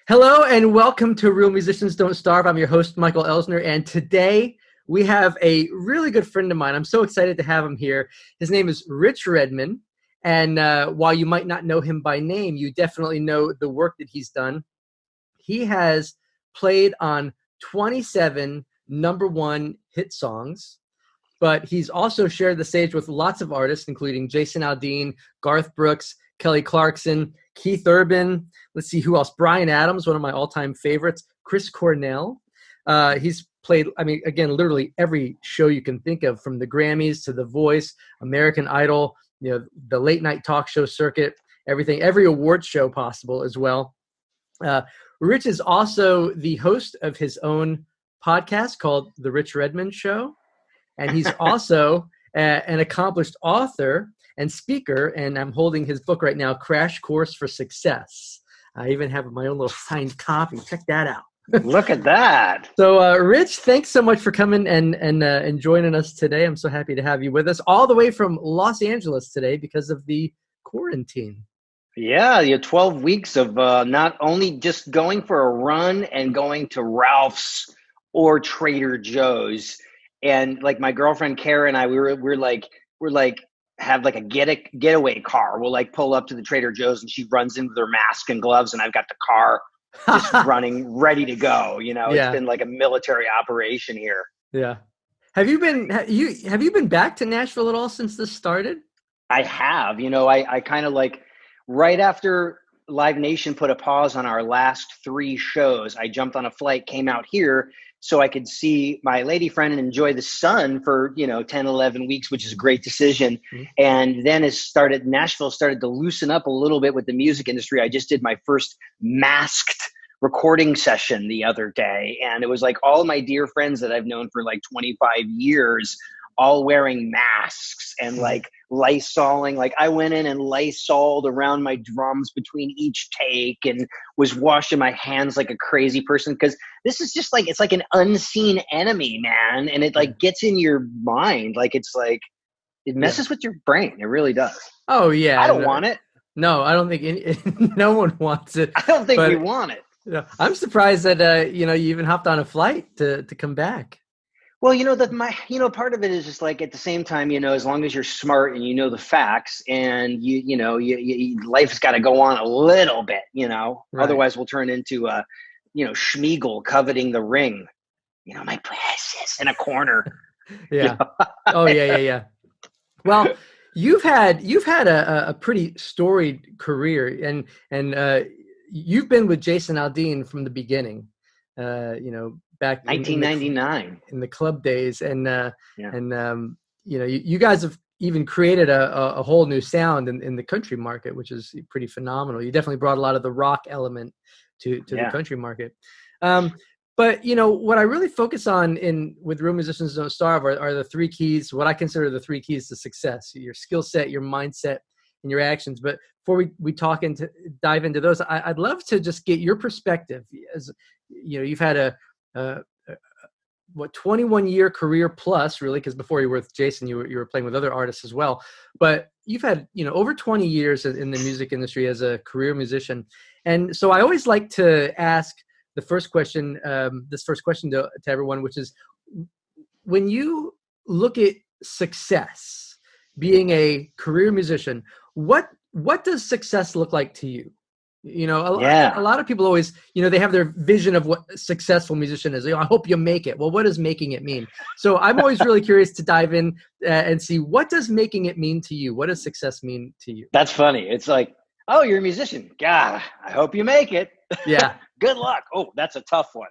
Hello and welcome to Real Musicians Don't Starve. I'm your host, Michael Elsner, and today we have a really good friend of mine. I'm so excited to have him here. His name is Redmond, and while you might not know him by name, you definitely know the work that he's done. He has played on 27 #1 hit songs, but he's also shared the stage with lots of artists, including Aldean, Garth Brooks, Clarkson, Keith Urban. Let's see who else. Bryan Adams, one of my all-time favorites. Cornell. He's played, again, literally every show you can think of, from the Grammys to The Voice, American Idol, the late night talk show circuit, everything, every award show possible as well. Rich is also the host of his own podcast called The Redmond Show. And he's also an accomplished author and speaker, and I'm holding his book right now, Crash Course for Success. I even have my own little signed copy. Check that out. Look at that. So, Rich, thanks so much for coming and joining us today. I'm so happy to have you with us all the way from Los Angeles today because of the quarantine. Yeah, 12 weeks of not only just going for a run and going to Ralph's or Trader Joe's. And like my girlfriend Kara and I, we're like have like a getaway car. We'll like pull up to the Trader Joe's and she runs in with her mask and gloves, and I've got the car just running, ready to go. It's been like a military operation here. Yeah. Have you been back to Nashville at all since this started? I have. I kind of like right after Live Nation put a pause on our last 3 shows, I jumped on a flight, came out here so I could see my lady friend and enjoy the sun for, 10, 11 weeks, which is a great decision. Mm-hmm. And then Nashville started to loosen up a little bit with the music industry. I just did my first masked recording session the other day. And it was like all of my dear friends that I've known for like 25 years, all wearing masks and like Lysoling. Like I went in and Lysoled around my drums between each take and was washing my hands like a crazy person, because this is just like, it's like an unseen enemy, man. And it like gets in your mind. Like it's like, it messes with your brain. It really does. Oh yeah. I don't want it. No, I don't think no one wants it. I don't think we want it. I'm surprised that, you even hopped on a flight to come back. Well, part of it is just like at the same time, as long as you're smart and you know the facts, and life's got to go on a little bit, Right. Otherwise we'll turn into Schmeagol coveting the ring, my precious, in a corner. Yeah. Oh yeah. Well, you've had a pretty storied career, and you've been with Aldean from the beginning. Back 1999 in the club days, and you guys have even created a whole new sound in the country market, which is pretty phenomenal. You definitely brought a lot of the rock element to the country market. But what I really focus on with Real Musicians Don't Starve are the 3 keys, what I consider the 3 keys to success: your skill set, your mindset, and your actions. But before we dive into those, I'd love to just get your perspective. As you've had a 21-year career plus, really, because before you were with Jason, you were playing with other artists as well. But you've had over 20 years in the music industry as a career musician, and so I always like to ask the first question, to everyone, which is, when you look at success, being a career musician, what does success look like to you? A lot of people always, they have their vision of what a successful musician is. I hope you make it. Well, what does making it mean? So I'm always really curious to dive in and see, what does making it mean to you? What does success mean to you? That's funny. It's like, oh, you're a musician. God, I hope you make it. Yeah. Good luck. Oh, that's a tough one.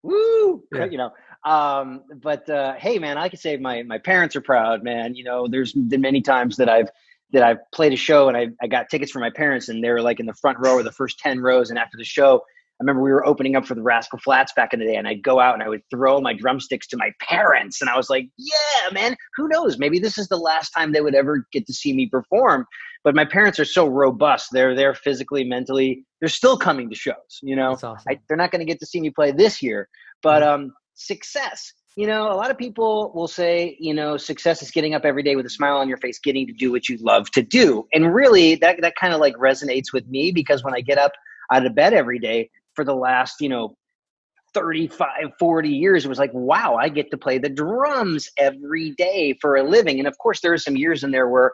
Woo. Yeah. But hey, man, I can say my parents are proud, man. There's been many times that I've played a show and I got tickets for my parents, and they were like in the front row or the first 10 rows. And after the show, I remember we were opening up for the Rascal Flatts back in the day, and I'd go out and I would throw my drumsticks to my parents. And I was like, yeah, man, who knows? Maybe this is the last time they would ever get to see me perform. But my parents are so robust. They're there physically, mentally. They're still coming to shows, That's awesome. They're not going to get to see me play this year, but success. A lot of people will say, success is getting up every day with a smile on your face, getting to do what you love to do. And really that kind of like resonates with me, because when I get up out of bed every day, for the last, 35, 40 years, it was like, wow, I get to play the drums every day for a living. And of course, there are some years in there where,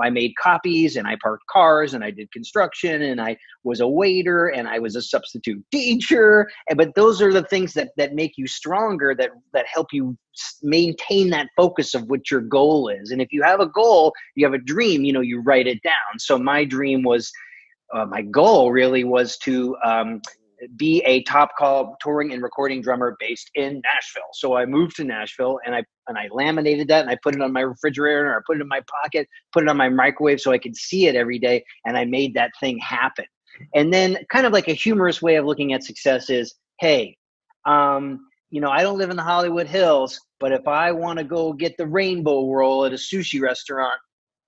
I made copies and I parked cars and I did construction and I was a waiter and I was a substitute teacher. But those are the things that make you stronger, that help you maintain that focus of what your goal is. And if you have a goal, you have a dream, you write it down. So my dream was, my goal really was to be a top call touring and recording drummer based in Nashville. So I moved to Nashville and I laminated that and I put it on my refrigerator, or I put it in my pocket, put it on my microwave so I could see it every day. And I made that thing happen. And then kind of like a humorous way of looking at success is, hey, I don't live in the Hollywood Hills, but if I want to go get the rainbow roll at a sushi restaurant,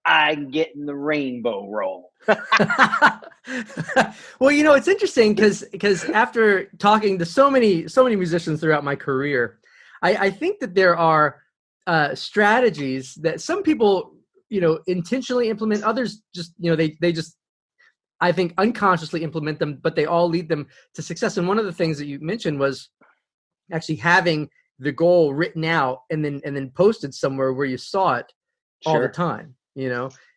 I'm getting the rainbow roll. Well, it's interesting because after talking to so many musicians throughout my career, I think that there are strategies that some people, intentionally implement. Others just, they just, I think, unconsciously implement them, but they all lead them to success. And one of the things that you mentioned was actually having the goal written out and then posted somewhere where you saw it all the time.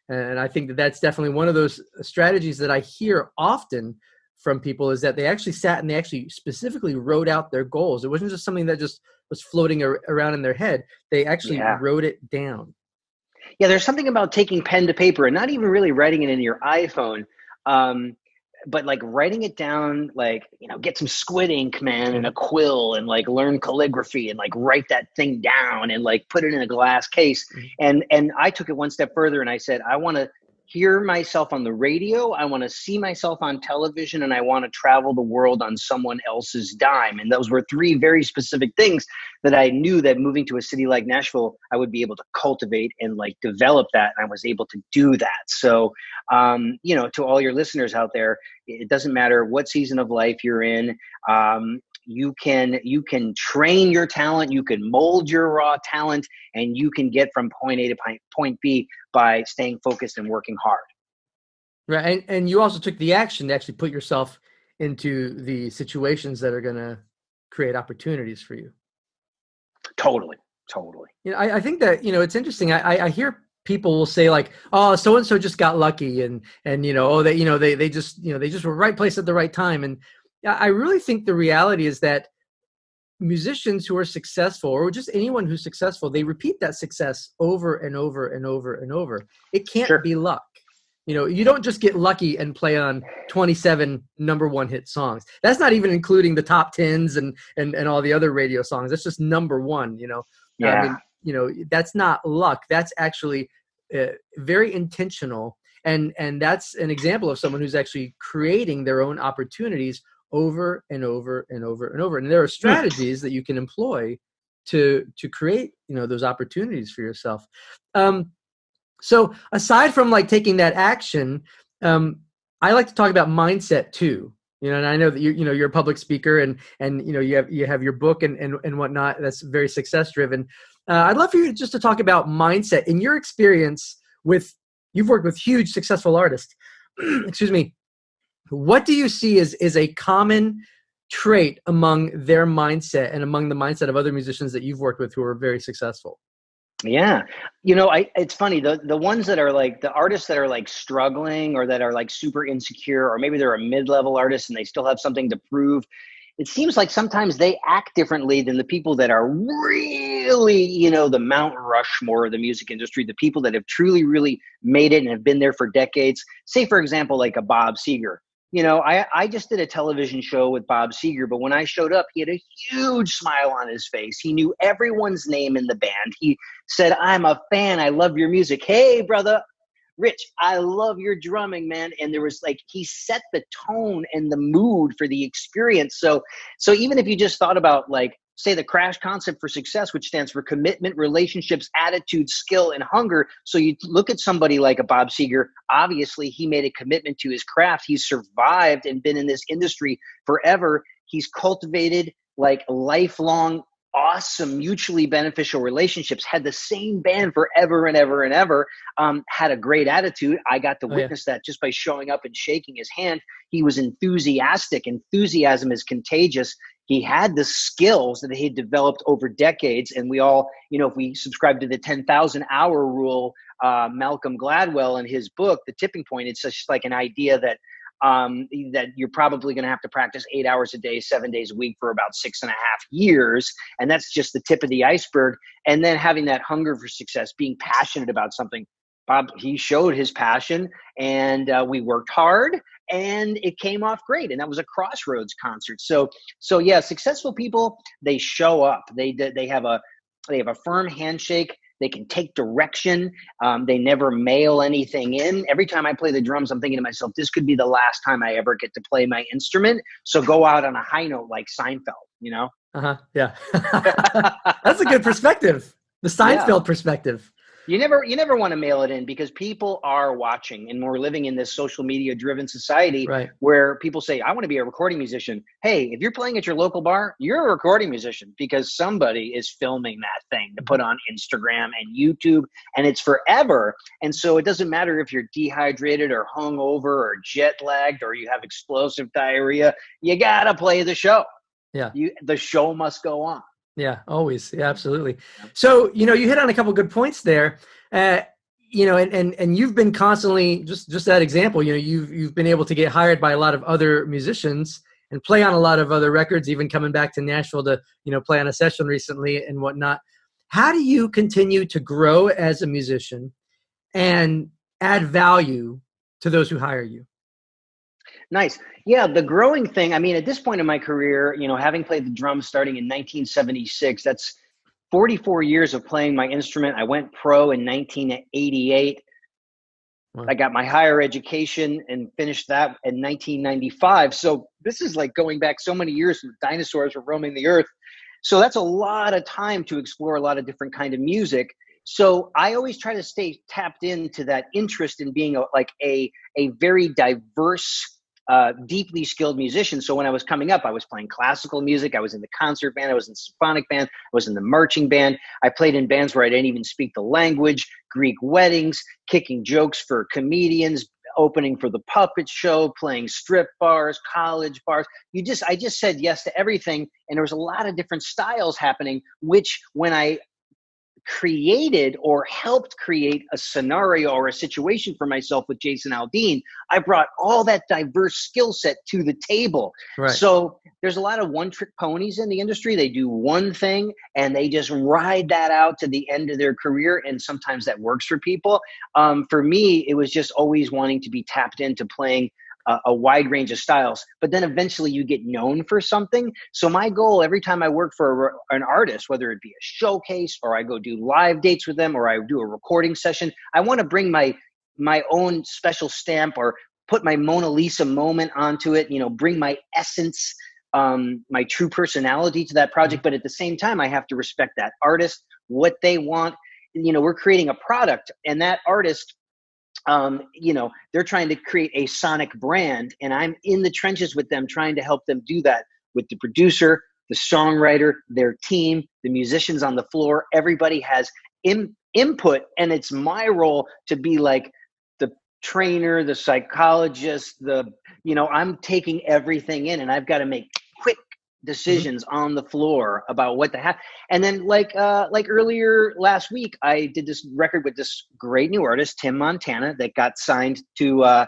And I think that that's definitely one of those strategies that I hear often from people, is that they actually sat and they actually specifically wrote out their goals. It wasn't just something that just was floating around in their head. They actually wrote it down. Yeah, there's something about taking pen to paper and not even really writing it in your iPhone, but like writing it down, like, get some squid ink, man, and a quill, and like learn calligraphy and like write that thing down and like put it in a glass case. And I took it one step further and I said, I want to hear myself on the radio. I want to see myself on television, and I want to travel the world on someone else's dime. And those were three very specific things that I knew that moving to a city like Nashville, I would be able to cultivate and like develop that. And I was able to do that. So, to all your listeners out there, it doesn't matter what season of life you're in. You can train your talent, you can mold your raw talent, and you can get from point A to point B by staying focused and working hard. Right. And you also took the action to actually put yourself into the situations that are going to create opportunities for you. Totally. I think that, it's interesting. I hear people will say like, oh, so-and-so just got lucky and they just were right place at the right time. And I really think the reality is that musicians who are successful, or just anyone who's successful, they repeat that success over and over and over and over. It can't be luck. You don't just get lucky and play on 27 number one hit songs. That's not even including the top 10s and all the other radio songs. That's just number one, Yeah. That's not luck. That's actually very intentional. And that's an example of someone who's actually creating their own opportunities over and over and over and over. And there are strategies that you can employ to create, those opportunities for yourself. So aside from like taking that action, I like to talk about mindset too. And I know that you're a public speaker and you have your book and whatnot that's very success driven. I'd love for you just to talk about mindset in your experience you've worked with huge successful artists. Excuse me. What do you see as a common trait among their mindset and among the mindset of other musicians that you've worked with who are very successful? Yeah. It's funny, the ones that are like the artists that are like struggling or that are like super insecure, or maybe they're a mid-level artist and they still have something to prove. It seems like sometimes they act differently than the people that are really, the Mount Rushmore of the music industry, the people that have truly, really made it and have been there for decades. Say, for example, like a Bob Seger. I just did a television show with Bob Seger, but when I showed up, he had a huge smile on his face. He knew everyone's name in the band. He said, I'm a fan. I love your music. Hey, brother, Rich, I love your drumming, man. And there was like, he set the tone and the mood for the experience. So even if you just thought about like, say the CRASH concept for success, which stands for commitment, relationships, attitude, skill, and hunger. So you look at somebody like a Bob Seger, obviously he made a commitment to his craft. He's survived and been in this industry forever. He's cultivated like lifelong awesome, mutually beneficial relationships, had the same band forever and ever and ever, had a great attitude. I got to witness that just by showing up and shaking his hand. He was enthusiastic. Enthusiasm is contagious. He had the skills that he had developed over decades. And we all, if we subscribe to the 10,000 hour rule, Malcolm Gladwell in his book, The Tipping Point, it's just like an idea that that you're probably going to have to practice 8 hours a day, 7 days a week for about 6.5 years. And that's just the tip of the iceberg. And then having that hunger for success, being passionate about something. Bob, he showed his passion, and we worked hard, and it came off great. And that was a Crossroads concert. So yeah, successful people, they show up. They have a firm handshake. They can take direction. They never mail anything in. Every time I play the drums, I'm thinking to myself, this could be the last time I ever get to play my instrument. So go out on a high note like Seinfeld, Yeah. That's a good perspective. The Seinfeld perspective. You never want to mail it in, because people are watching, and we're living in this social media driven society where people say, I want to be a recording musician. Hey, if you're playing at your local bar, you're a recording musician, because somebody is filming that thing to put on Instagram and YouTube, and it's forever. And so it doesn't matter if you're dehydrated or hungover or jet lagged or you have explosive diarrhea, you got to play the show. Yeah. The show must go on. Yeah, always. Yeah, absolutely. So, you hit on a couple of good points there. And you've been constantly just that example, you've been able to get hired by a lot of other musicians and play on a lot of other records, even coming back to Nashville to, play on a session recently and whatnot. How do you continue to grow as a musician and add value to those who hire you? Nice. Yeah, the growing thing, at this point in my career, having played the drums starting in 1976, that's 44 years of playing my instrument. I went pro in 1988. Wow. I got my higher education and finished that in 1995. So this is like going back so many years when dinosaurs were roaming the earth. So that's a lot of time to explore a lot of different kind of music. So I always try to stay tapped into that interest in being a very diverse, deeply skilled musician. So when I was coming up, I was playing classical music. I was in the concert band. I was in the symphonic band. I was in the marching band. I played in bands where I didn't even speak the language, Greek weddings, kicking jokes for comedians, opening for the puppet show, playing strip bars, college bars. I just said yes to everything. And there was a lot of different styles happening, which when I created or helped create a scenario or a situation for myself with Jason Aldean, I brought all that diverse skill set to the table. Right. So there's a lot of one-trick ponies in the industry. They do one thing and they just ride that out to the end of their career, and sometimes that works for people. For me, it was just always wanting to be tapped into playing a wide range of styles, but then eventually you get known for something. So my goal every time I work for an artist, whether it be a showcase or I go do live dates with them or I do a recording session, I want to bring my own special stamp or put my Mona Lisa moment onto it, bring my essence, my true personality to that project. But at the same time, I have to respect that artist, what they want. We're creating a product, and that artist, they're trying to create a sonic brand, and I'm in the trenches with them trying to help them do that with the producer, the songwriter, their team, the musicians on the floor. Everybody has input, and it's my role to be like the trainer, the psychologist, I'm taking everything in, and I've got to make quick decisions on the floor about what to have. And then like earlier last week, I did this record with this great new artist, Tim Montana, that got signed to a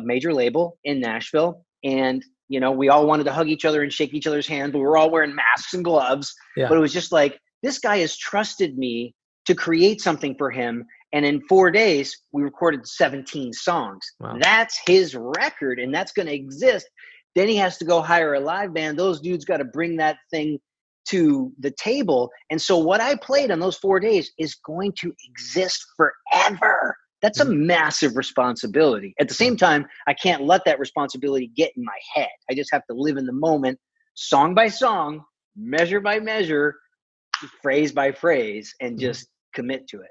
major label in Nashville. And, we all wanted to hug each other and shake each other's hands, but we were all wearing masks and gloves. Yeah. But it was just like, this guy has trusted me to create something for him. And in 4 days, we recorded 17 songs. Wow. That's his record, and that's going to exist. Then he has to go hire a live band. Those dudes got to bring that thing to the table. And so what I played on those 4 days is going to exist forever. That's a massive responsibility. At the same time, I can't let that responsibility get in my head. I just have to live in the moment, song by song, measure by measure, phrase by phrase, and just commit to it,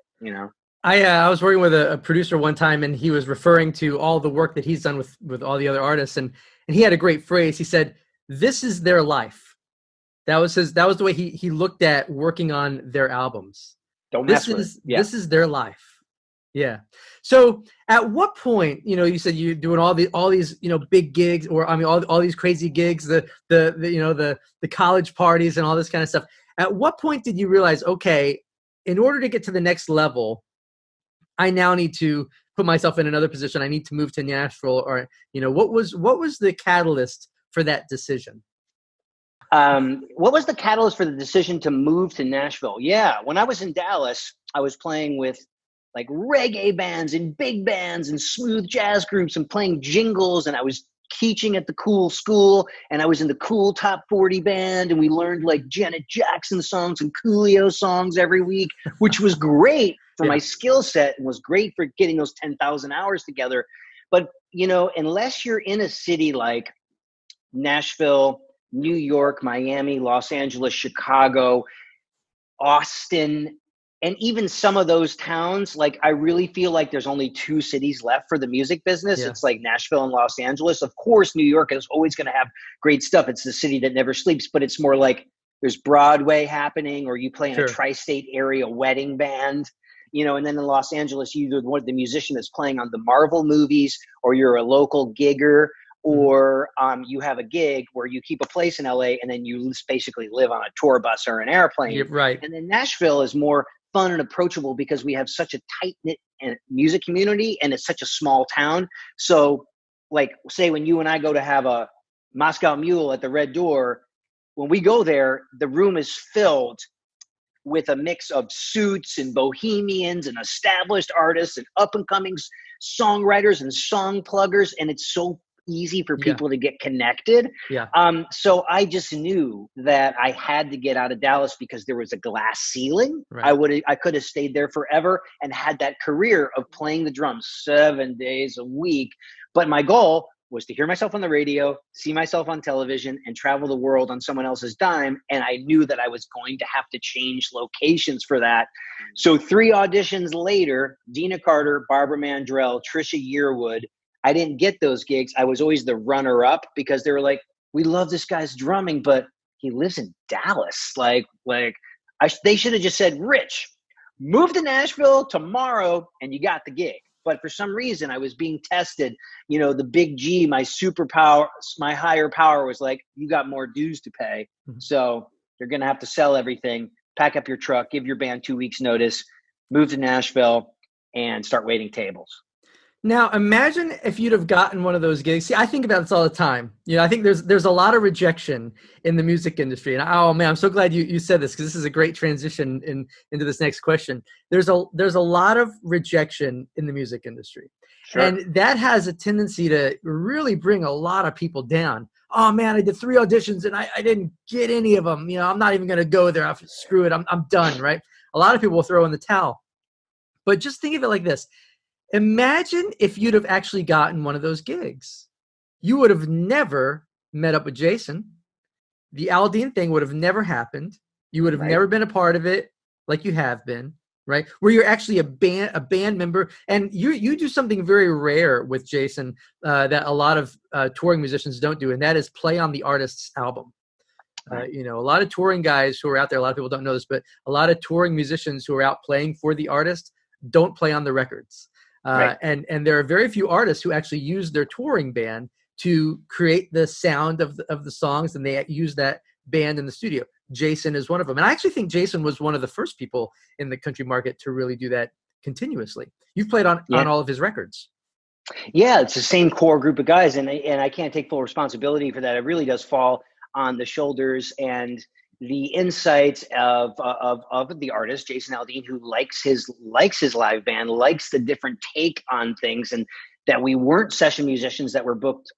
I was working with a producer one time, and he was referring to all the work that he's done with all the other artists. And he had a great phrase. He said, "This is their life." That was the way he looked at working on their albums. Don't mess with it. Yeah. This is their life. Yeah. So at what point, you said you're doing all these, big gigs, or I mean, all these crazy gigs, the college parties and all this kind of stuff. At what point did you realize, okay, in order to get to the next level, I now need to put myself in another position. I need to move to Nashville, or, what was the catalyst for that decision? What was the catalyst for the decision to move to Nashville? Yeah. When I was in Dallas, I was playing with like reggae bands and big bands and smooth jazz groups and playing jingles. And I was teaching at the cool school, and I was in the cool top 40 band, and we learned like Janet Jackson songs and Coolio songs every week, which was great for my skill set and was great for getting those 10,000 hours together. But, unless you're in a city like Nashville, New York, Miami, Los Angeles, Chicago, Austin, and even some of those towns, like I really feel like there's only two cities left for the music business. Yeah. It's like Nashville and Los Angeles. Of course, New York is always going to have great stuff. It's the city that never sleeps, but it's more like there's Broadway happening, or you play in a tri-state area wedding band, and then in Los Angeles, you're the musician that's playing on the Marvel movies, or you're a local gigger, or you have a gig where you keep a place in LA and then you basically live on a tour bus or an airplane. Yep, right. And then Nashville is more fun and approachable because we have such a tight-knit music community, and it's such a small town. So like, say when you and I go to have a Moscow Mule at the Red Door, when we go there, the room is filled with a mix of suits and bohemians and established artists and up-and-coming songwriters and song pluggers, and it's so easy for people to get connected. Yeah. So I just knew that I had to get out of Dallas because there was a glass ceiling. Right. I could have stayed there forever and had that career of playing the drums 7 days a week. But my goal was to hear myself on the radio, see myself on television, and travel the world on someone else's dime. And I knew that I was going to have to change locations for that. So 3 auditions later, Deana Carter, Barbara Mandrell, Trisha Yearwood, I didn't get those gigs. I was always the runner-up because they were like, we love this guy's drumming, but he lives in Dallas. They should have just said, Rich, move to Nashville tomorrow, and you got the gig. But for some reason, I was being tested. The big G, my superpower, my higher power was like, you got more dues to pay. Mm-hmm. So you're going to have to sell everything, pack up your truck, give your band 2 weeks notice, move to Nashville, and start waiting tables. Now, imagine if you'd have gotten one of those gigs. See, I think about this all the time. I think there's a lot of rejection in the music industry. And oh man, I'm so glad you said this, because this is a great transition into this next question. There's a lot of rejection in the music industry. Sure. And that has a tendency to really bring a lot of people down. Oh man, I did 3 auditions and I didn't get any of them. I'm not even going to go there. Screw it. I'm done, right? A lot of people will throw in the towel. But just think of it like this. Imagine if you'd have actually gotten one of those gigs. You would have never met up with Jason. The Aldean thing would have never happened. You would have never been a part of it like you have been, right? Where you're actually a band member. And you do something very rare with Jason that a lot of touring musicians don't do, and that is play on the artist's album. A lot of touring guys who are out there, a lot of people don't know this, but a lot of touring musicians who are out playing for the artist don't play on the records. And there are very few artists who actually use their touring band to create the sound of the songs, and they use that band in the studio. Jason is one of them. And I actually think Jason was one of the first people in the country market to really do that continuously. You've played on all of his records. Yeah, it's the same core group of guys, and I can't take full responsibility for that. It really does fall on the shoulders and the insights of the artist, Jason Aldean, who likes his live band, likes the different take on things, and that we weren't session musicians that were booked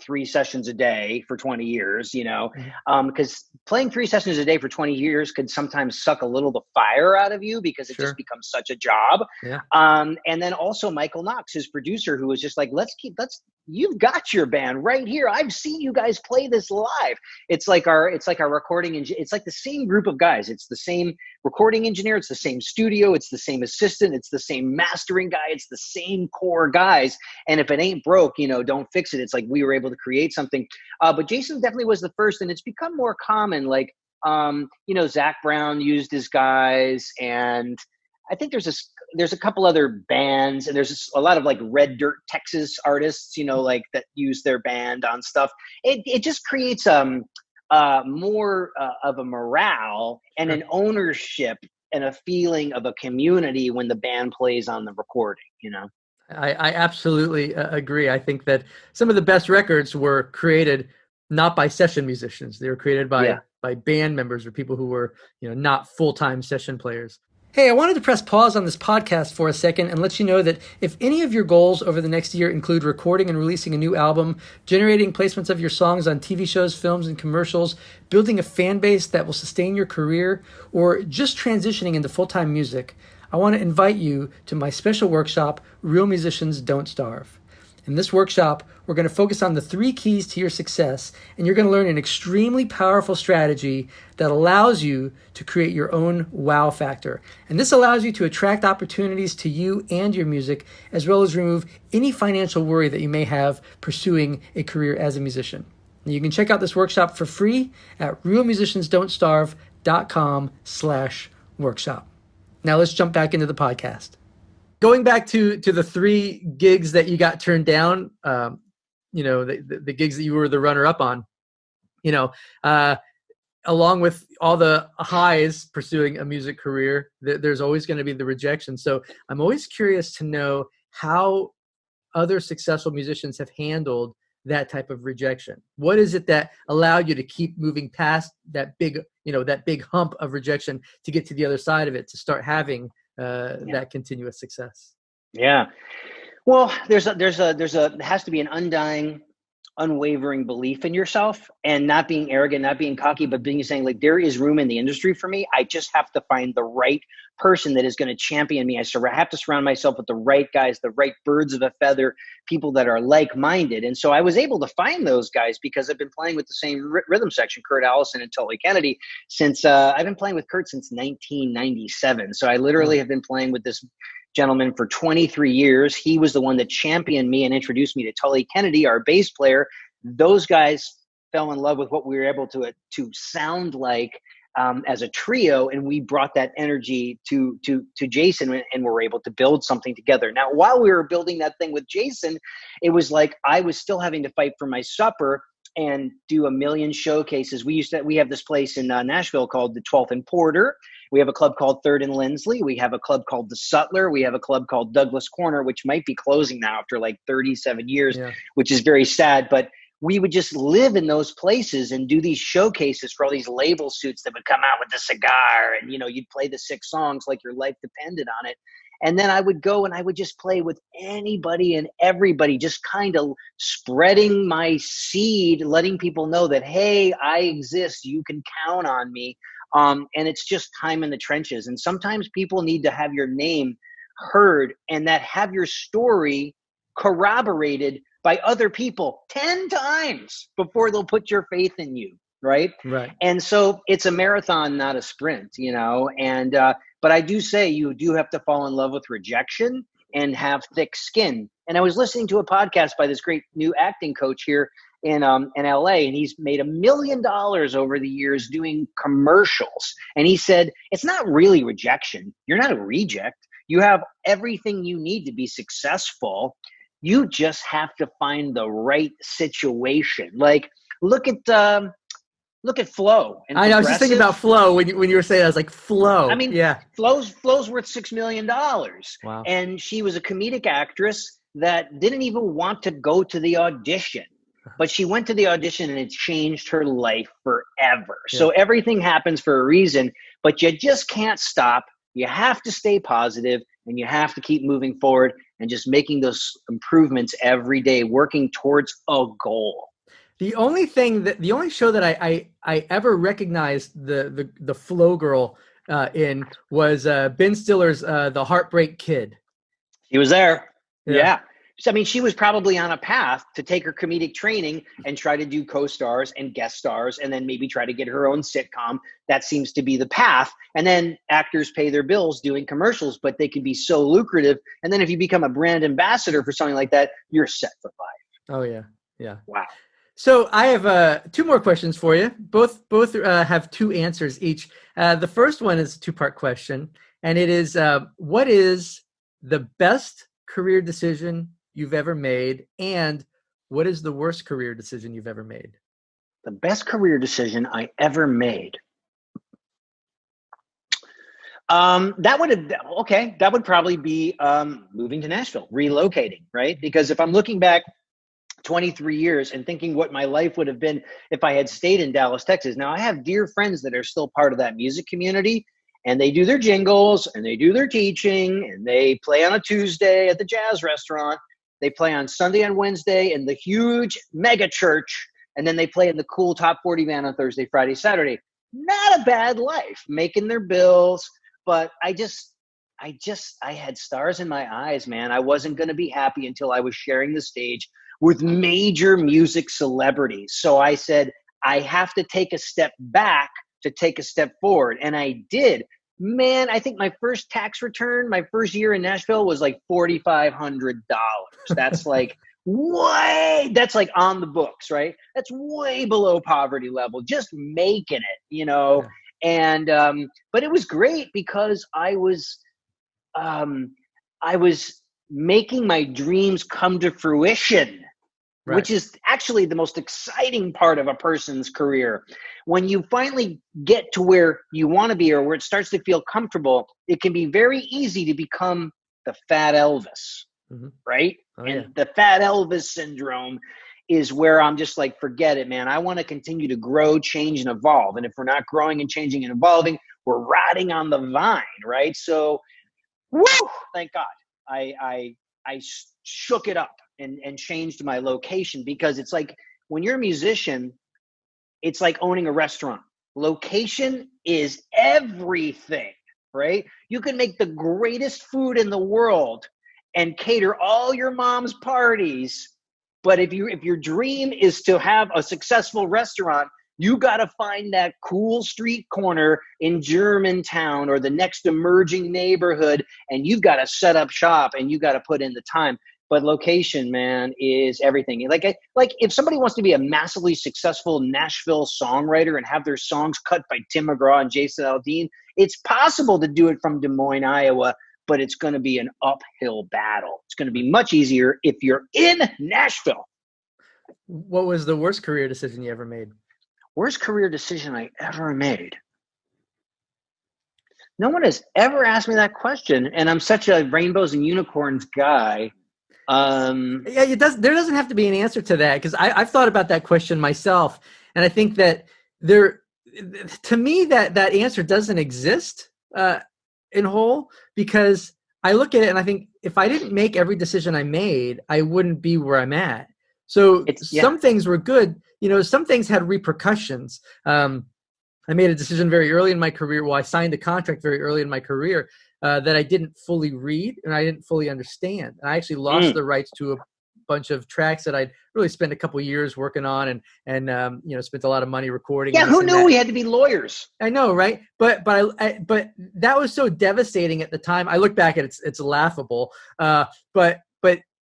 3 sessions a day for 20 years, because playing 3 sessions a day for 20 years could sometimes suck a little the fire out of you because it just becomes such a job. Yeah. And then also Michael Knox, his producer, who was just like, you've got your band right here. I've seen you guys play this live. It's like our recording, and it's like the same group of guys. It's the same recording engineer, it's the same studio, it's the same assistant, it's the same mastering guy, it's the same core guys. And if it ain't broke, don't fix it. It's like we were able to create something. But Jason definitely was the first, and it's become more common. Like, Zach Brown used his guys, and I think there's a couple other bands, and there's a lot of like Red Dirt Texas artists, like that use their band on stuff. It just creates more of a morale and an ownership and a feeling of a community when the band plays on the recording. I absolutely agree. I think that some of the best records were created not by session musicians; they were created by band members or people who were not full-time session players. Hey, I wanted to press pause on this podcast for a second and let you know that if any of your goals over the next year include recording and releasing a new album, generating placements of your songs on TV shows, films, and commercials, building a fan base that will sustain your career, or just transitioning into full-time music, I want to invite you to my special workshop, Real Musicians Don't Starve. In this workshop, we're going to focus on the 3 keys to your success, and you're going to learn an extremely powerful strategy that allows you to create your own wow factor. And this allows you to attract opportunities to you and your music, as well as remove any financial worry that you may have pursuing a career as a musician. And you can check out this workshop for free at realmusiciansdon'tstarve.com/workshop. Now let's jump back into the podcast. Going back to the 3 gigs that you got turned down, the gigs that you were the runner-up on, along with all the highs pursuing a music career, there's always going to be the rejection. So I'm always curious to know how other successful musicians have handled that type of rejection. What is it that allowed you to keep moving past that big hump of rejection to get to the other side of it, to start having that continuous success? Yeah. Well, there has to be an undying, unwavering belief in yourself, and not being arrogant, not being cocky, but saying like, there is room in the industry for me. I just have to find the right person that is going to champion me. I have to surround myself with the right guys, the right birds of a feather, people that are like-minded. And so I was able to find those guys because I've been playing with the same rhythm section, Kurt Allison and Tully Kennedy, since I've been playing with Kurt since 1997. So I literally have been playing with this gentleman for 23 years. He was the one that championed me and introduced me to Tully Kennedy, our bass player. Those guys fell in love with what we were able to sound like as a trio, and we brought that energy to Jason, and were able to build something together. Now, while we were building that thing with Jason, it was like I was still having to fight for my supper and do a million showcases. We have this place in Nashville called the 12th and Porter. We have a club called Third and Lindsley. We have a club called the Sutler. We have a club called Douglas Corner, which might be closing now after like 37 years, which is very sad. But we would just live in those places and do these showcases for all these label suits that would come out with the cigar. And, you'd play the 6 songs like your life depended on it. And then I would go and I would just play with anybody and everybody, just kind of spreading my seed, letting people know that, hey, I exist. You can count on me. And it's just time in the trenches. And sometimes people need to have your name heard and that have your story corroborated by other people 10 times before they'll put your faith in you. Right. And so it's a marathon, not a sprint, but I do say you do have to fall in love with rejection and have thick skin. And I was listening to a podcast by this great new acting coach here in LA, and he's made $1 million over the years doing commercials. And he said, it's not really rejection. You're not a reject. You have everything you need to be successful. You just have to find the right situation. Like, look at Flo. I was just thinking about Flo when you were saying that. I was like, Flo. I mean, Flo's worth $6 million. Wow. And she was a comedic actress that didn't even want to go to the audition. But she went to the audition and it changed her life forever. Yeah. So everything happens for a reason, but you just can't stop. You have to stay positive and you have to keep moving forward and just making those improvements every day, working towards a goal. The only show that I ever recognized the Flo girl in was Ben Stiller's The Heartbreak Kid. He was there. Yeah. So, I mean, she was probably on a path to take her comedic training and try to do co-stars and guest stars, and then maybe try to get her own sitcom. That seems to be the path. And then actors pay their bills doing commercials, but they can be so lucrative. And then if you become a brand ambassador for something like that, you're set for life. Oh yeah. Yeah. Wow. So I have two more questions for you. Both have two answers each. The first one is a two-part question, and it is, what is the best career decision you've ever made, and what is the worst career decision you've ever made? The best career decision I ever made. That would probably be moving to Nashville, relocating, right? Because if I'm looking back 23 years and thinking what my life would have been if I had stayed in Dallas, Texas. Now, I have dear friends that are still part of that music community, and they do their jingles and they do their teaching, and they play on a Tuesday at the jazz restaurant. They play on Sunday and Wednesday in the huge mega church, and then they play in the cool top 40 band on Thursday, Friday, Saturday. Not a bad life, making their bills, but I had stars in my eyes, man. I wasn't going to be happy until I was sharing the stage with major music celebrities. So I said, I have to take a step back to take a step forward. And I did. Man, I think my first tax return, my first year in Nashville was like $4,500. That's like that's like on the books, right? That's way below poverty level, just making it, you know? Yeah. And, but it was great because I was making my dreams come to fruition, right, which is actually the most exciting part of a person's career. When you finally get to where you want to be, or where it starts to feel comfortable, it can be very easy to become the fat Elvis, right? And the fat Elvis syndrome is where I'm just like, forget it, man. I want to continue to grow, change, and evolve. And if we're not growing and changing and evolving, we're rotting on the vine, right? So, woo, thank God. I shook it up and changed my location, because it's like when you're a musician, it's like owning a restaurant. Location is everything, right? You can make the greatest food in the world and cater all your mom's parties, but if your dream is to have a successful restaurant, you got to find that cool street corner in Germantown or the next emerging neighborhood, and you've got to set up shop and you got to put in the time. But location, man, is everything. Like if somebody wants to be a massively successful Nashville songwriter and have their songs cut by Tim McGraw and Jason Aldean, it's possible to do it from Des Moines, Iowa, but it's going to be an uphill battle. It's going to be much easier if you're in Nashville. What was the worst career decision you ever made? Worst career decision I ever made. No one has ever asked me that question, and I'm such a rainbows and unicorns guy. There doesn't have to be an answer to that, because I've thought about that question myself, and I think that to me that answer doesn't exist in whole, because I look at it and I think if I didn't make every decision I made, I wouldn't be where I'm at. So some things were good. You know, some things had repercussions. I made a decision very early in my career. Well, I signed a contract very early in my career that I didn't fully read and I didn't fully understand. And I actually lost the rights to a bunch of tracks that I'd really spent a couple of years working on and spent a lot of money recording. Yeah, who knew we had to be lawyers? I know, right? But that was so devastating at the time. I look back at it, it's laughable. But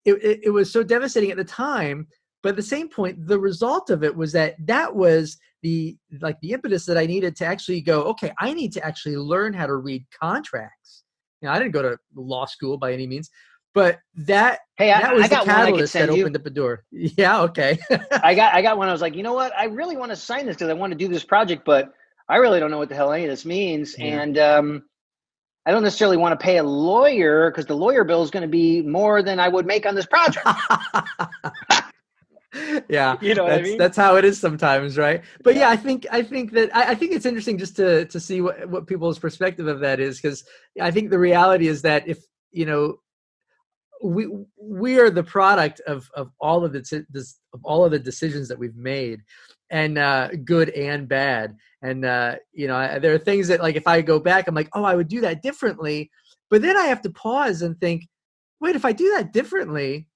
it was so devastating at the time. But at the same point, the result of it was that was the impetus that I needed to actually go, okay, I need to actually learn how to read contracts. You know, I didn't go to law school by any means, but that was the catalyst that opened up the door. Yeah, okay. I got one. I was like, you know what? I really want to sign this because I want to do this project, but I really don't know what the hell any of this means. Yeah. And I don't necessarily want to pay a lawyer because the lawyer bill is going to be more than I would make on this project. Yeah, you know what I mean? That's how it is sometimes, right? But yeah, I think it's interesting just to see what people's perspective of that is, because I think the reality is that if we are the product of all of the decisions that we've made, and good and bad, and there are things that, like, if I go back, I'm like, oh, I would do that differently, but then I have to pause and think, wait, if I do that differently,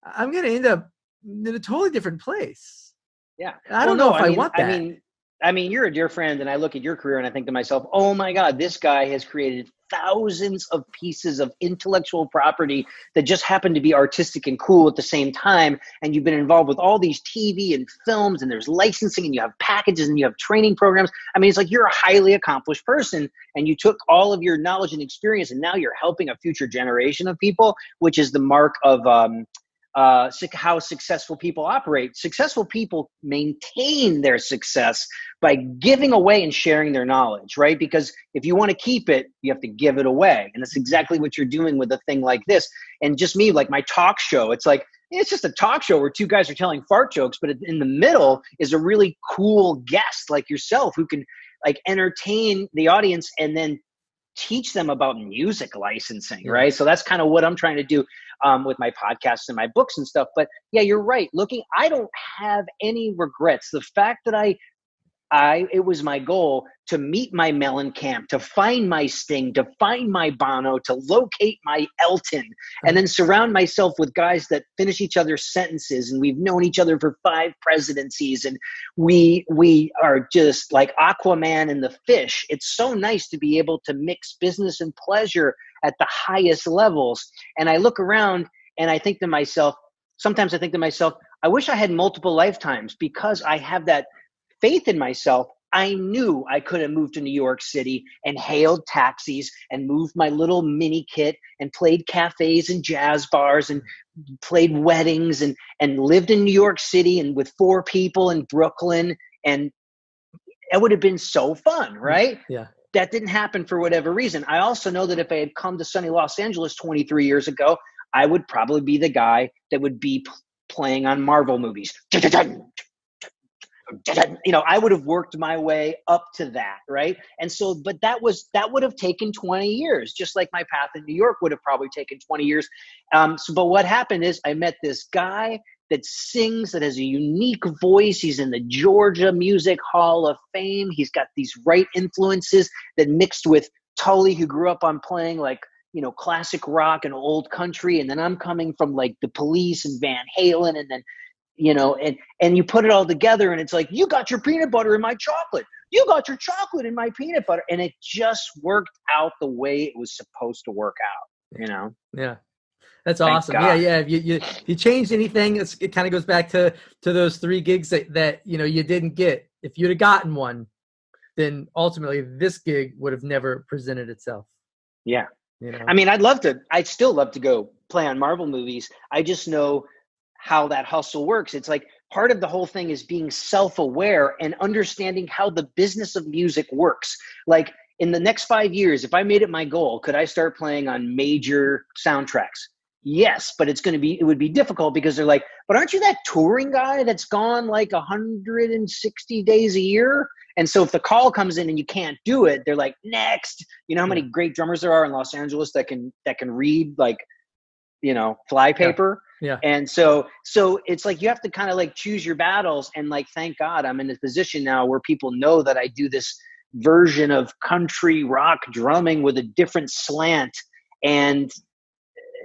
I'm going to end up in a totally different place. Yeah. I don't know if I want that. I mean, you're a dear friend, and I look at your career and I think to myself, oh my God, this guy has created thousands of pieces of intellectual property that just happen to be artistic and cool at the same time. And you've been involved with all these TV and films, and there's licensing, and you have packages, and you have training programs. I mean, it's like you're a highly accomplished person, and you took all of your knowledge and experience, and now you're helping a future generation of people, which is the mark of how successful people operate. Successful people maintain their success by giving away and sharing their knowledge, right? Because if you want to keep it, you have to give it away. And that's exactly what you're doing with a thing like this. And just me, like my talk show, it's like, it's just a talk show where two guys are telling fart jokes, but in the middle is a really cool guest like yourself who can like entertain the audience and then teach them about music licensing, right? So that's kind of what I'm trying to do with my podcasts and my books and stuff. But yeah, you're right. I don't have any regrets. The fact that it was my goal to meet my Mellencamp, to find my Sting, to find my Bono, to locate my Elton, and then surround myself with guys that finish each other's sentences. And we've known each other for 5 presidencies, and we are just like Aquaman and the fish. It's so nice to be able to mix business and pleasure at the highest levels. And I look around and I think to myself, sometimes I think to myself, I wish I had multiple lifetimes, because I have that faith in myself. I knew I could have moved to New York City and hailed taxis and moved my little mini kit and played cafes and jazz bars and played weddings and lived in New York City and with 4 people in Brooklyn. And it would have been so fun, right? Yeah. That didn't happen for whatever reason. I also know that if I had come to sunny Los Angeles 23 years ago, I would probably be the guy that would be playing on Marvel movies. You know, I would have worked my way up to that, right? And so, but that would have taken 20 years, just like my path in New York would have probably taken 20 years. But what happened is I met this guy that sings, that has a unique voice. He's in the Georgia Music Hall of Fame. He's got these right influences that mixed with Tully, who grew up on playing like, you know, classic rock and old country. And then I'm coming from like the Police and Van Halen, and then, you know, and you put it all together and it's like, you got your peanut butter in my chocolate. You got your chocolate in my peanut butter. And it just worked out the way it was supposed to work out, you know? Yeah. That's awesome. Yeah. If you changed anything, it kind of goes back to those 3 gigs that, you know, you didn't get. If you'd have gotten one, then ultimately this gig would have never presented itself. Yeah. You know? I mean, I'd still love to go play on Marvel movies. I just know how that hustle works. It's like part of the whole thing is being self-aware and understanding how the business of music works. Like in the next 5 years, if I made it my goal, could I start playing on major soundtracks? Yes, but it would be difficult because they're like, but aren't you that touring guy that's gone like 160 days a year? And so if the call comes in and you can't do it, they're like, next. You know how many great drummers there are in Los Angeles that can read like, you know, flypaper. Yeah. And so it's like you have to kind of like choose your battles, and like, thank God I'm in a position now where people know that I do this version of country rock drumming with a different slant, and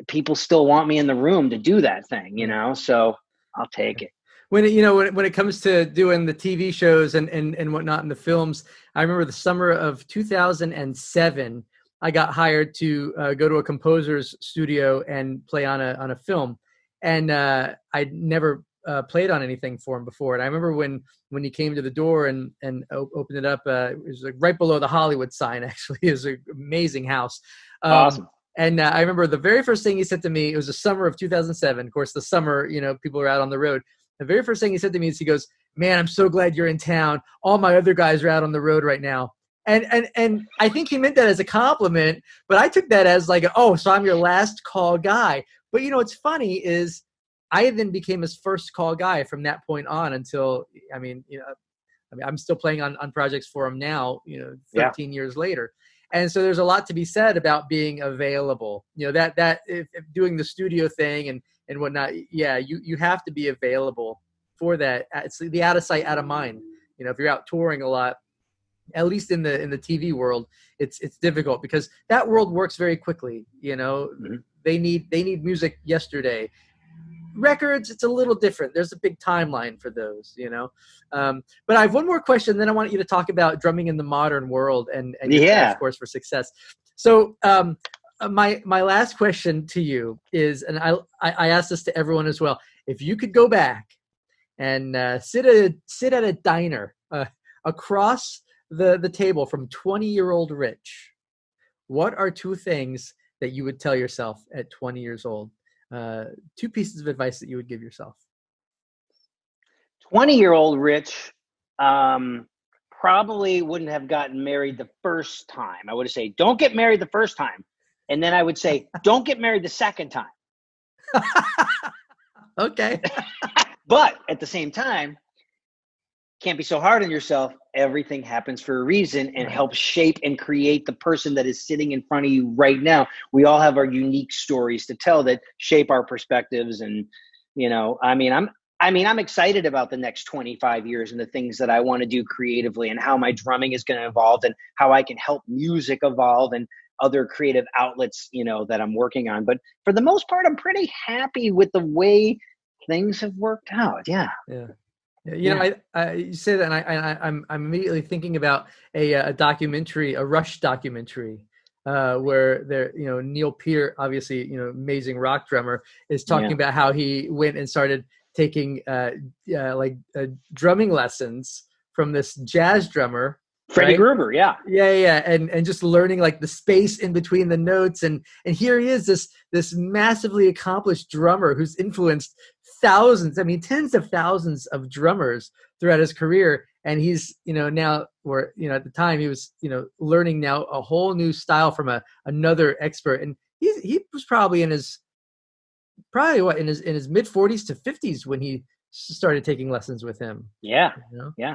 people still want me in the room to do that thing, you know, so I'll take it. When it comes to doing the TV shows and whatnot in the films, I remember the summer of 2007, I got hired to go to a composer's studio and play on a film, and I'd never played on anything for him before. And I remember when he came to the door and opened it up, it was like right below the Hollywood sign. Actually, it was an amazing house. Awesome. And I remember the very first thing he said to me, it was the summer of 2007. Of course, the summer, you know, people are out on the road. The very first thing he said to me is, he goes, "Man, I'm so glad you're in town. All my other guys are out on the road right now." And I think he meant that as a compliment, but I took that as like, oh, so I'm your last call guy. But, you know, what's funny is I then became his first call guy from that point on until, I'm still playing on projects for him now, 13 years later. And so there's a lot to be said about being available, that if doing the studio thing and whatnot. Yeah, you have to be available for that. It's the out of sight, out of mind. If you're out touring a lot, at least in the TV world, it's difficult because that world works very quickly. Mm-hmm. They need music yesterday. records, it's a little different. There's a big timeline for those, But I have one more question, then I want you to talk about drumming in the modern world and your crash course for success. So my last question to you is, and I asked this to everyone as well, if you could go back and sit at a diner across the table from 20-year-old Rich, what are two things that you would tell yourself at 20 years old? Two pieces of advice that you would give yourself. 20-year-old Rich probably wouldn't have gotten married the first time. I would have said, don't get married the first time. And then I would say, don't get married the second time. Okay. But at the same time, can't be so hard on yourself. Everything happens for a reason and helps shape and create the person that is sitting in front of you right now. We all have our unique stories to tell that shape our perspectives. And, I'm excited about the next 25 years and the things that I want to do creatively and how my drumming is going to evolve and how I can help music evolve and other creative outlets, that I'm working on. But for the most part, I'm pretty happy with the way things have worked out. Yeah. You say that, and I'm immediately thinking about a documentary, a Rush documentary, where there, Neil Peart, obviously, amazing rock drummer, is talking about how he went and started taking drumming lessons from this jazz drummer, Freddie Gruber. And just learning like the space in between the notes, and here he is, this massively accomplished drummer who's influenced thousands, tens of thousands of drummers throughout his career. And he's, now, or, at the time he was, learning now a whole new style from another expert. And he was probably in his mid 40s to 50s when he started taking lessons with him. Yeah.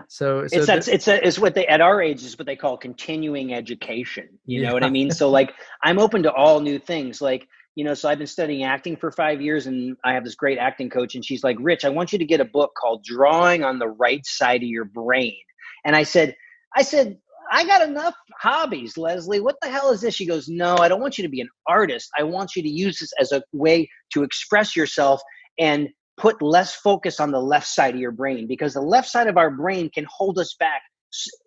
So it's what they, at our age, is what they call continuing education. You know what I mean? So like, I'm open to all new things. Like, so I've been studying acting for 5 years, and I have this great acting coach, and she's like, Rich, I want you to get a book called Drawing on the Right Side of Your Brain. And I said, I got enough hobbies, Leslie. What the hell is this? She goes, no, I don't want you to be an artist. I want you to use this as a way to express yourself and put less focus on the left side of your brain, because the left side of our brain can hold us back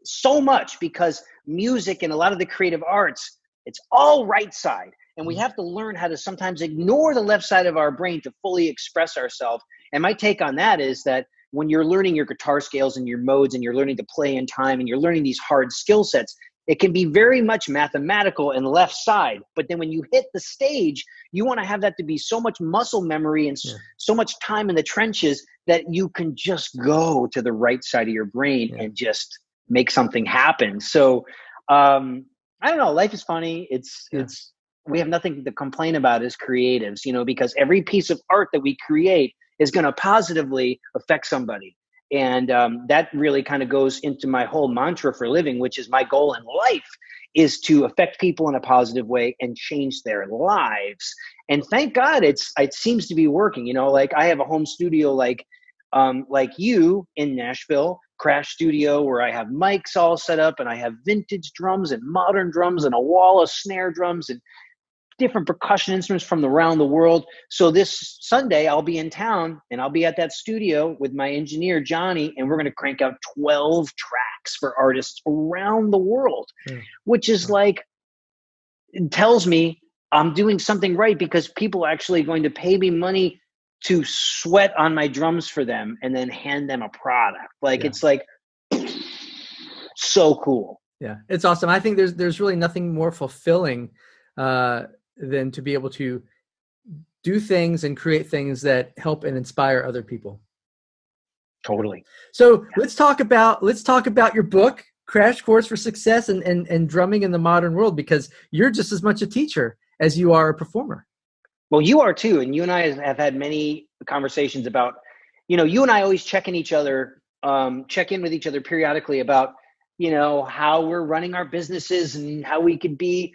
so much, because music and a lot of the creative arts, it's all right side. And we have to learn how to sometimes ignore the left side of our brain to fully express ourselves. And my take on that is that when you're learning your guitar scales and your modes, and you're learning to play in time, and you're learning these hard skill sets, it can be very much mathematical and left side. But then when you hit the stage, you want to have that to be so much muscle memory and so much time in the trenches that you can just go to the right side of your brain and just make something happen. So I don't know. Life is funny. It's we have nothing to complain about as creatives, because every piece of art that we create is going to positively affect somebody. And that really kind of goes into my whole mantra for living, which is my goal in life is to affect people in a positive way and change their lives. And thank God it seems to be working. Like I have a home studio like you in Nashville, Crash Studio, where I have mics all set up, and I have vintage drums and modern drums and a wall of snare drums and different percussion instruments from around the world. So this Sunday I'll be in town, and I'll be at that studio with my engineer, Johnny, and we're going to crank out 12 tracks for artists around the world, which is like, it tells me I'm doing something right, because people are actually going to pay me money to sweat on my drums for them and then hand them a product. Like, it's like so cool. Yeah. It's awesome. I think there's really nothing more fulfilling, than to be able to do things and create things that help and inspire other people. Totally. So let's talk about your book, Crash Course for Success and Drumming in the Modern World, because you're just as much a teacher as you are a performer. Well, you are too. And you and I have had many conversations about, you and I always check in with each other periodically about, how we're running our businesses and how we could be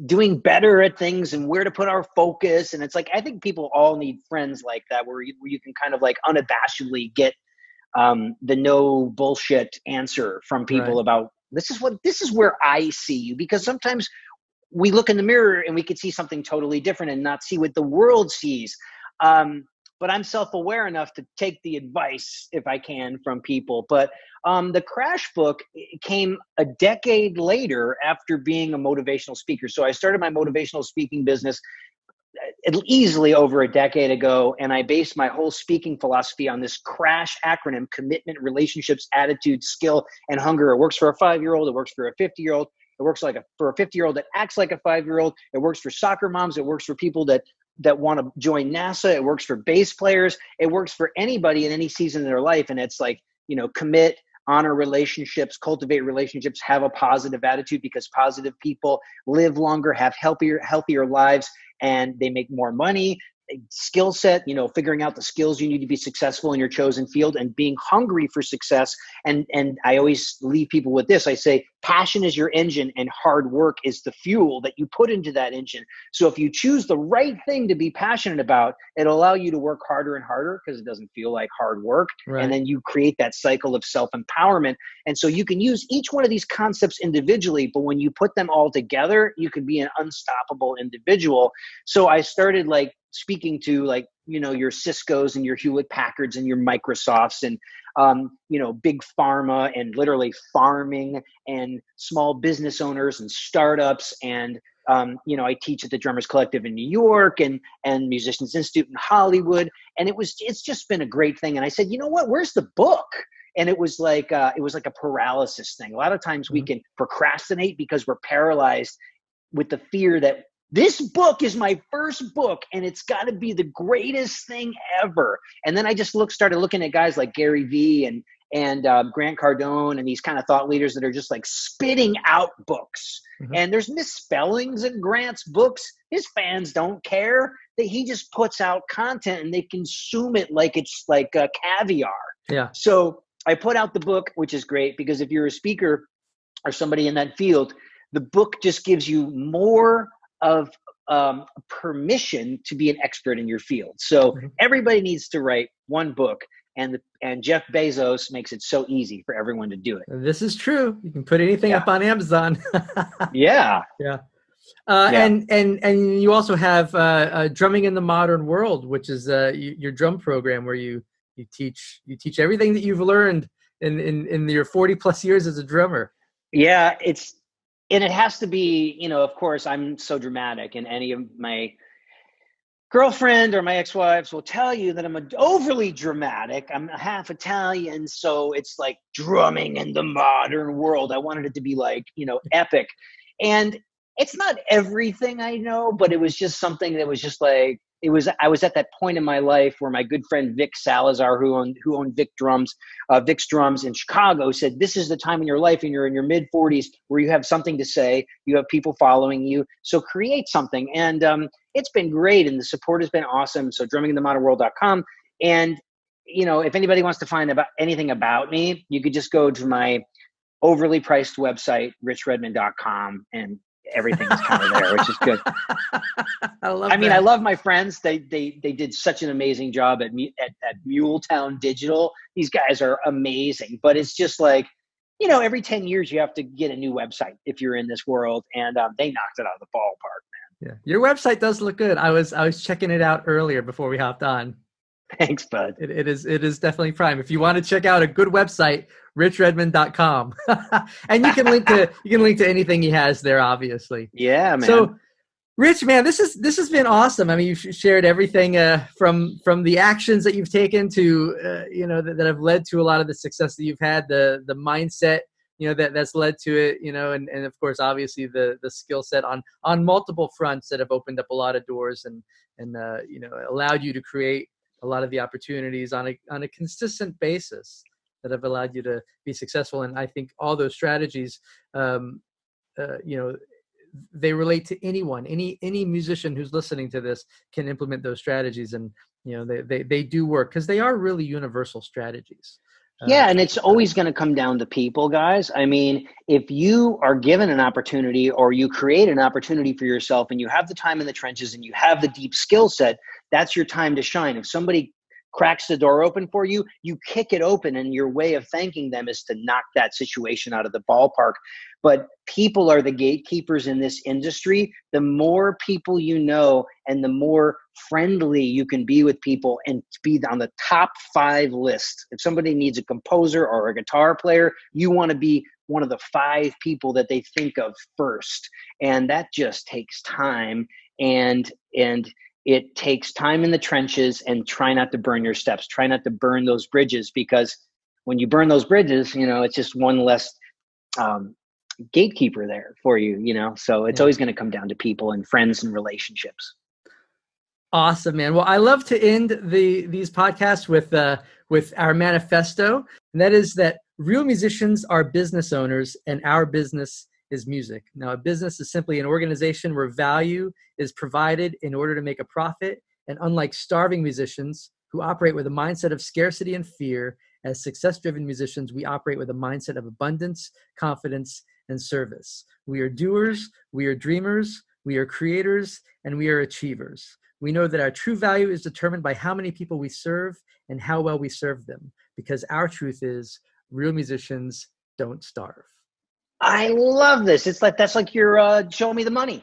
doing better at things and where to put our focus. And it's like, I think people all need friends like that, where you can kind of like unabashedly get the no bullshit answer from people about this is where I see you, because sometimes we look in the mirror and we could see something totally different and not see what the world sees. but I'm self-aware enough to take the advice if I can from people. But the Crash book came a decade later after being a motivational speaker. So I started my motivational speaking business easily over a decade ago, and I based my whole speaking philosophy on this CRASH acronym: commitment, relationships, attitude, skill, and hunger. It works for a 5-year-old. It works for a 50-year-old. It works for a 50-year-old that acts like a 5-year-old. It works for soccer moms. It works for people that want to join NASA. It works for bass players. It works for anybody in any season of their life. And it's like, commit, honor relationships, cultivate relationships, have a positive attitude, because positive people live longer, have healthier lives, and they make more money. Skill set, figuring out the skills you need to be successful in your chosen field, and being hungry for success. And I always leave people with this. I say, passion is your engine and hard work is the fuel that you put into that engine. So if you choose the right thing to be passionate about, it'll allow you to work harder and harder because it doesn't feel like hard work. Right. And then you create that cycle of self-empowerment. And so you can use each one of these concepts individually, but when you put them all together, you can be an unstoppable individual. So I started speaking to your Cisco's and your Hewlett Packards and your Microsofts and, big pharma and literally farming and small business owners and startups. And, I teach at the Drummers Collective in New York and Musicians Institute in Hollywood. And it's just been a great thing. And I said, you know what, where's the book? And it was like a paralysis thing. A lot of times we can procrastinate because we're paralyzed with the fear that this book is my first book and it's got to be the greatest thing ever. And then I just started looking at guys like Gary Vee and Grant Cardone and these kind of thought leaders that are just spitting out books. Mm-hmm. And there's misspellings in Grant's books. His fans don't care. That he just puts out content and they consume it like it's like caviar. Yeah. So I put out the book, which is great because if you're a speaker or somebody in that field, the book just gives you more of permission to be an expert in your field. So everybody needs to write one book, and Jeff Bezos makes it so easy for everyone to do it. This is true. You can put anything up on Amazon. Yeah. And you also have Drumming in the Modern World, which is your drum program where you teach everything that you've learned in your 40 plus years as a drummer. Yeah, and it has to be, of course, I'm so dramatic, and any of my girlfriend or my ex-wives will tell you that I'm overly dramatic. I'm half Italian, so it's like drumming in the modern world. I wanted it to be epic. And it's not everything I know, but it was just something that was just I was at that point in my life where my good friend Vic Salazar, who owned Vic's Drums in Chicago, said, this is the time in your life and you're in your mid 40s where you have something to say, you have people following you. So create something. And it's been great. And the support has been awesome. So drumminginthemodernworld.com. And, if anybody wants to find anything about me, you could just go to my overly priced website, richredmond.com, and everything is kind of there, which is good. I love my friends. They did such an amazing job at Muletown Digital. These guys are amazing, but it's just every 10 years you have to get a new website if you're in this world, and they knocked it out of the ballpark, man. Yeah, your website does look good. I was checking it out earlier before we hopped on. Thanks, bud. It is definitely prime. If you want to check out a good website, richredmond.com. And you can link to anything he has there, obviously. Yeah, man. So Rich, man, this has been awesome. I mean, you've shared everything from the actions that you've taken to that have led to a lot of the success that you've had, the mindset that's led to it, and of course obviously the skill set on multiple fronts that have opened up a lot of doors and allowed you to create a lot of the opportunities on a consistent basis that have allowed you to be successful. And I think all those strategies, they relate to anyone, any musician who's listening to this can implement those strategies, and they do work because they are really universal strategies. Yeah, and it's always going to come down to people, guys. I mean, if you are given an opportunity or you create an opportunity for yourself and you have the time in the trenches and you have the deep skill set, that's your time to shine. If somebody cracks the door open for you, you kick it open, and your way of thanking them is to knock that situation out of the ballpark. But people are the gatekeepers in this industry. The more people you know and the more friendly you can be with people and be on the top 5 list. If somebody needs a composer or a guitar player, you want to be one of the 5 people that they think of first. And that just takes time, and it takes time in the trenches, and try not to burn your steps. Try not to burn those bridges, because when you burn those bridges, it's just one less gatekeeper there for you, so it's always going to come down to people and friends and relationships. Awesome, man. Well, I love to end these podcasts with our manifesto, and that is that real musicians are business owners, and our business is music. Now, a business is simply an organization where value is provided in order to make a profit, and unlike starving musicians who operate with a mindset of scarcity and fear, as success-driven musicians, we operate with a mindset of abundance, confidence, and service. We are doers, we are dreamers, we are creators, and we are achievers. We know that our true value is determined by how many people we serve and how well we serve them, because our truth is real musicians don't starve. I love this. That's like you're showing me the money.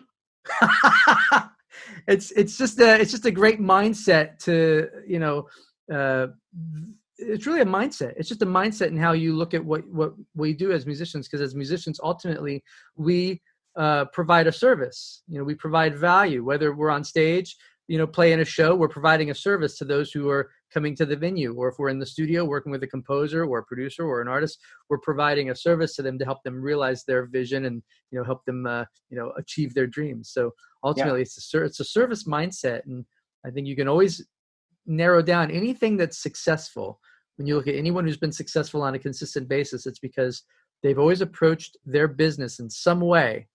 It's just a great mindset to, it's really a mindset. It's just a mindset in how you look at what we do as musicians, because as musicians, ultimately, we provide a service. We provide value, whether we're on stage, playing a show, we're providing a service to those who are coming to the venue, or if we're in the studio working with a composer or a producer or an artist, we're providing a service to them to help them realize their vision and, help them, achieve their dreams. So ultimately it's a service mindset. And I think you can always narrow down anything that's successful. When you look at anyone who's been successful on a consistent basis, it's because they've always approached their business in some way,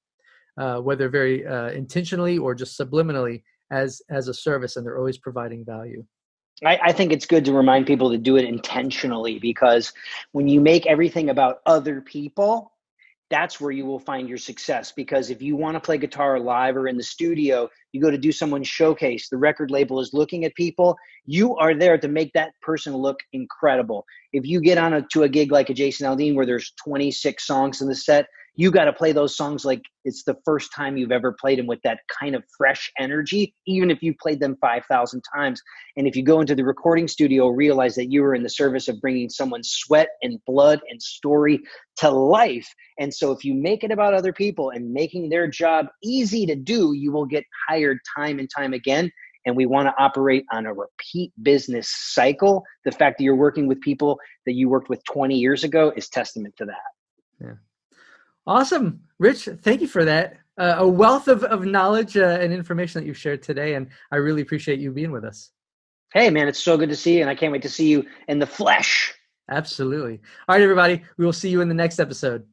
whether very intentionally or just subliminally, as a service, and they're always providing value. I think it's good to remind people to do it intentionally, because when you make everything about other people, that's where you will find your success. Because if you want to play guitar live or in the studio, you go to do someone's showcase, the record label is looking at people, you are there to make that person look incredible. If you get to a gig like a Jason Aldean where there's 26 songs in the set, you got to play those songs like it's the first time you've ever played them, with that kind of fresh energy, even if you played them 5,000 times. And if you go into the recording studio, realize that you were in the service of bringing someone's sweat and blood and story to life. And so if you make it about other people and making their job easy to do, you will get hired time and time again. And we want to operate on a repeat business cycle. The fact that you're working with people that you worked with 20 years ago is testament to that. Yeah. Awesome. Rich, thank you for that. A wealth of knowledge and information that you've shared today. And I really appreciate you being with us. Hey, man, it's so good to see you. And I can't wait to see you in the flesh. Absolutely. All right, everybody. We will see you in the next episode.